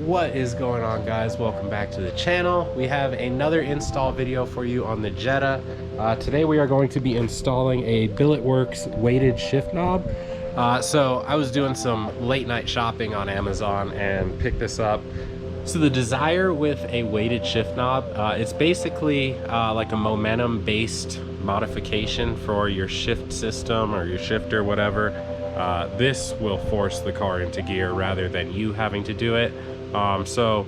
What is going on, guys? Welcome back to the channel. We have another install video for you on the Jetta. Today we are going to be installing a BILLETWORKZ weighted shift knob. So I was doing some late night shopping on Amazon and picked this up. So the Desire with a weighted shift knob, it's basically like a momentum based modification for your shift system or your shifter, whatever. This will force the car into gear rather than you having to do it. So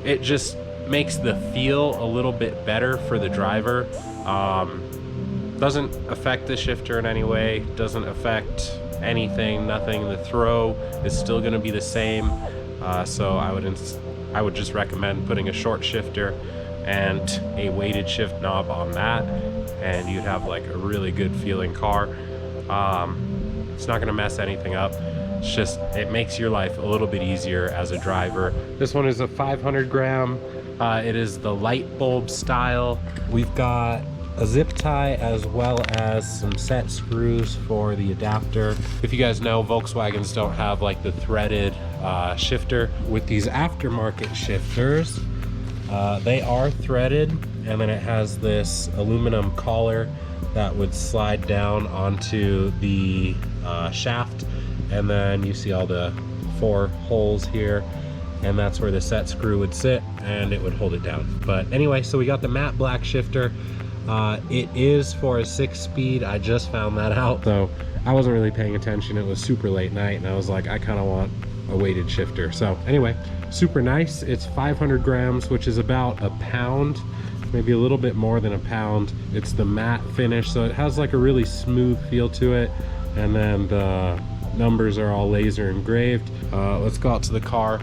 it just makes the feel a little bit better for the driver. Doesn't affect the shifter in any way, doesn't affect anything, nothing. The throw is still going to be the same. So I would just recommend putting a short shifter and a weighted shift knob on that, and you'd have like a really good feeling car. It's not going to mess anything up. It's just, it makes your life a little bit easier as a driver. This one is a 500 gram. It is the light bulb style. We've got a zip tie as well as some set screws for the adapter. If you guys know, Volkswagens don't have like the threaded shifter. With these aftermarket shifters, they are threaded, and then it has this aluminum collar that would slide down onto the shaft, and then you see all the 4 holes here, and that's where the set screw would sit and it would hold it down. But anyway, so we got the matte black shifter. It is for a 6-speed. I just found that out, so I wasn't really paying attention. It was super late night and I was like, I kind of want a weighted shifter. So anyway, super nice. It's 500 grams, which is about a pound, maybe a little bit more than a pound. It's the matte finish, so it has like a really smooth feel to it, and then the numbers are all laser engraved. Let's go out to the car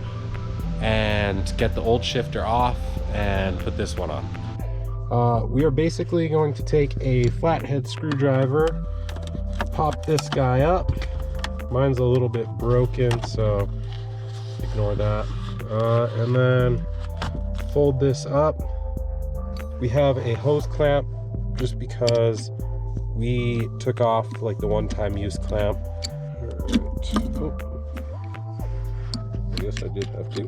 and get the old shifter off and put this one on. We are basically going to take a flathead screwdriver, pop this guy up. Mine's a little bit broken, so ignore that. And then fold this up. We have a hose clamp just because we took off like the one-time use clamp. Oh, I guess I did have to.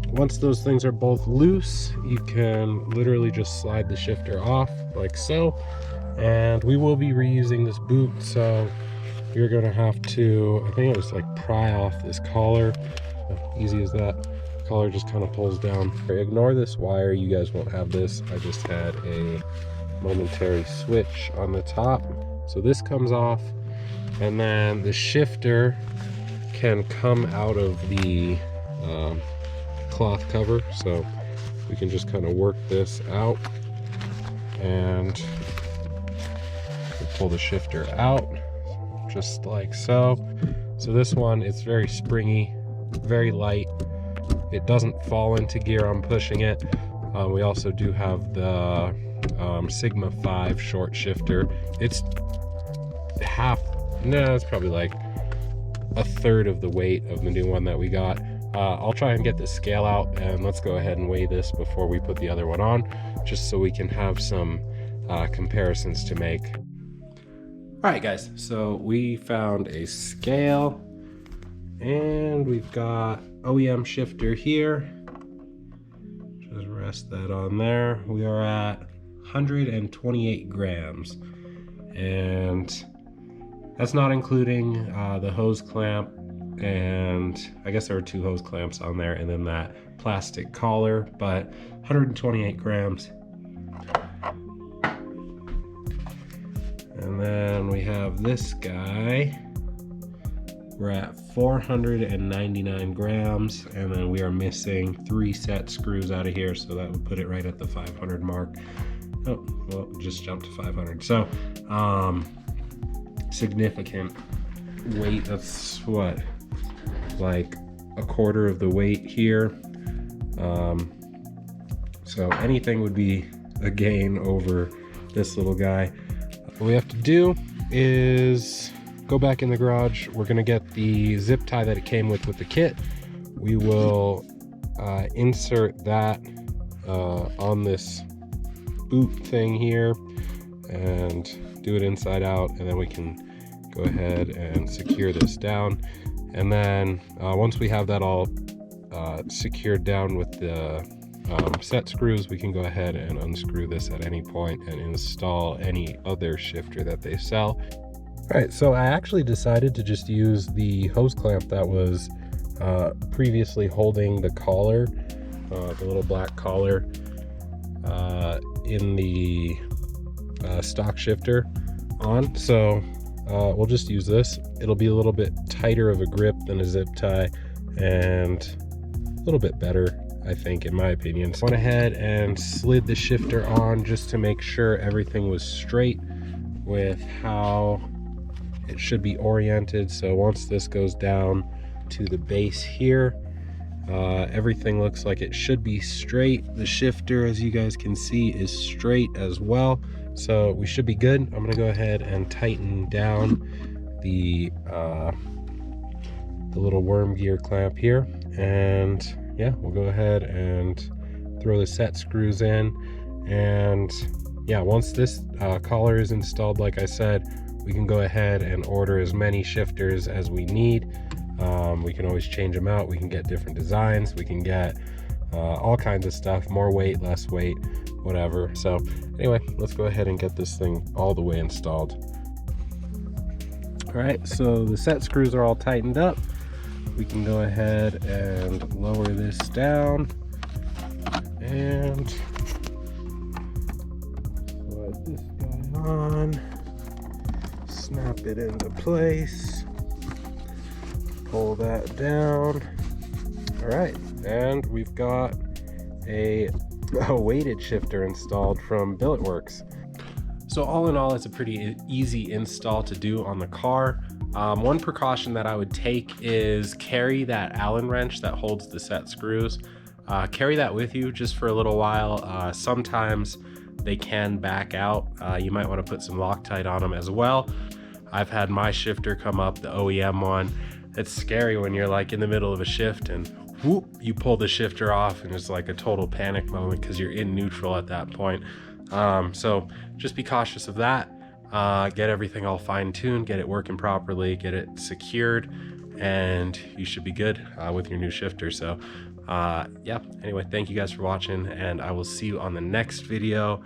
Once those things are both loose, you can literally just slide the shifter off like so. And we will be reusing this boot, so you're gonna have to, I think it was like pry off this collar. Easy as that. Collar just kind of pulls down. Ignore this wire, you guys won't have this. I just had a momentary switch on the top. So this comes off, and then the shifter can come out of the cloth cover. So we can just kind of work this out and pull the shifter out just like so. So this one, it's very springy, very light. It doesn't fall into gear on pushing it. We also do have the Sigma 5 short shifter. It's it's probably like a third of the weight of the new one that we got. I'll try and get the scale out, and let's go ahead and weigh this before we put the other one on, just so we can have some comparisons to make. All right, guys, so we found a scale, and we've got OEM shifter here. Just rest that on there. We are at 128 grams, and that's not including the hose clamp, and I guess there are 2 hose clamps on there, and then that plastic collar, but 128 grams. And then we have this guy. We're at 499 grams, and then we are missing 3 set screws out of here, so that would put it right at the 500 mark. Oh, well, just jumped to 500. So, significant weight. That's what, like a quarter of the weight here. So anything would be a gain over this little guy. What we have to do is go back in the garage. We're gonna get the zip tie that it came with the kit. We will insert that on this boot thing here and do it inside out, and then we can go ahead and secure this down. And then once we have that all secured down with the set screws, we can go ahead and unscrew this at any point and install any other shifter that they sell. All right, so I actually decided to just use the hose clamp that was previously holding the collar, the little black collar in the stock shifter on. So we'll just use this. It'll be a little bit tighter of a grip than a zip tie and a little bit better, I think, in my opinion. So I went ahead and slid the shifter on just to make sure everything was straight with how it should be oriented. So once this goes down to the base here, everything looks like it should be straight. The shifter, as you guys can see, is straight as well, so we should be good. I'm gonna go ahead and tighten down the little worm gear clamp here, and yeah, we'll go ahead and throw the set screws in. And yeah, once this collar is installed, like I said, we can go ahead and order as many shifters as we need. We can always change them out. We can get different designs. We can get all kinds of stuff, more weight, less weight, whatever. So anyway, let's go ahead and get this thing all the way installed. All right, so the set screws are all tightened up. We can go ahead and lower this down and slide this guy on, snap it into place, pull that down. All right, and we've got a weighted shifter installed from BILLETWORKZ. So all in all, it's a pretty easy install to do on the car. One precaution that I would take is carry that Allen wrench that holds the set screws. Carry that with you just for a little while. Sometimes they can back out. You might want to put some Loctite on them as well. I've had my shifter come up, the OEM one. It's scary when you're like in the middle of a shift and whoop, you pull the shifter off and it's like a total panic moment because you're in neutral at that point. So just be cautious of that. Get everything all fine-tuned, get it working properly, get it secured, and you should be good with your new shifter. So yeah, anyway, thank you guys for watching, and I will see you on the next video.